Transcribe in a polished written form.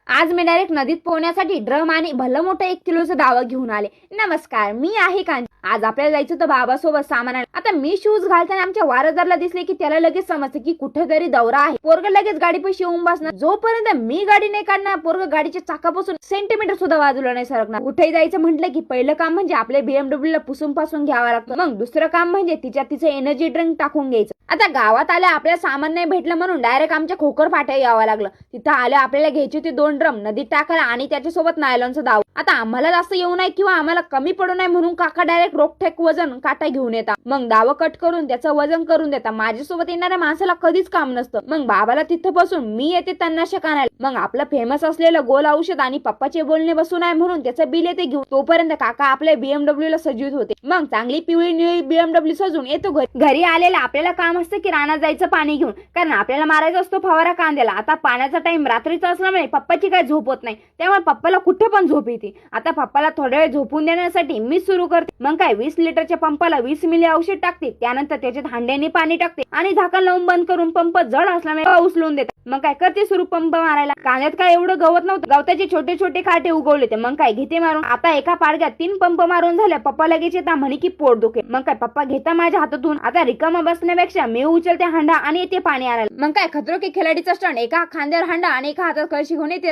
आज मी डायरेक्ट नदीत पोहण्यासाठी ड्रम आणि भलं मोठं 1 किलोचं दावं घेऊन आले. नमस्कार, मी आहे कांचन. आज आपल्याला जायचं होतं बाबासोबत सामान आणायला. आता मी शूज घालताना आमच्या वारसदारला दिसले की त्याला लगेच समजतं की कुठेतरी दौरा आहे. पोरग लगेच गाडीपाशी येऊन बसणार. जोपर्यंत मी गाडी नाही काढणार, पोरग गाडीच्या चाकापासून सेंटीमीटर सुद्धा बाजूला नाही सरकणार. कुठेही जायचं म्हटलं की पहिलं काम म्हणजे आपल्या BMW ला पुसून पासून घ्यावं लागतं. मग दुसरं काम म्हणजे तिचं एनर्जी ड्रिंक टाकून घ्यायचं. आता गावात आल्या आपल्याला सामान नाही भेटलं म्हणून डायरेक्ट आमच्या खोकर फाट्या यावं लागलं. तिथं आलं आपल्याला घ्यायची होती 2 ड्रम नदीत टाकायला आणि त्याच्यासोबत नायलॉनचं दाव. आता आम्हाला जास्त येऊ नये किंवा आम्हाला कमी पडू नये म्हणून काका डायरेक्ट रोखठेक वजन काटा घेऊन येतात. मग दाव कट करून त्याचं वजन करून देतात. माझ्यासोबत येणाऱ्या माणसाला कधीच काम नसतं. मग बाबाला तिथं बसून मी येते तणनाशक आणायला. मग आपलं फेमस असलेलं गोल औषध आणि पप्पाचे बोलणे बसून आहे म्हणून त्याचं बिल येते घेऊन. तोपर्यंत काका आपल्या BMW ला सजवीत होते. मग चांगली पिवळी निळी BMW सजून येतो घरी आलेला आपल्याला काम असतं की रानात जायचं पाणी घेऊन, कारण आपल्याला मारायचा असतो फवारा कांद्याला. आता पाण्याचा टाइम रात्रीचा असल्यामुळे पप्पाची काय झोप होत नाही, त्यामुळे पप्पाला कुठे पण झोप येते. आता पप्पाला थोड्या वेळ झोपून देण्यासाठी मी सुरू करते. मग काय 20 लिटरच्या पंपाला 20 मिली औषध टाकते. त्यानंतर त्याच्यात हांड्याने पाणी टाकते आणि झाकण लावून बंद करून पंप जड असल्यामुळे उचलून देते. मग काय करते सुरू पंप मारायला. कांद्यात काय एवढं गवत नव्हतं, गवताचे छोटे छोटे काटे उगवले. मग काय घेते मारून. आता एका पाडग्यात 3 पंप मारून झाल्या. पप्पा लगेच येता म्हणे की पोट दुखे. मग काय पप्पा घेता माझ्या हातातून. आता रिकामा बसण्यापेक्षा मी उचलते हांडा आणि येते पाणी आणायला. मग काय खतरो की खिलाडीचा स्टंट, एका खांद्यावर हांडा आणि एका हातात कळशी घेऊन येते.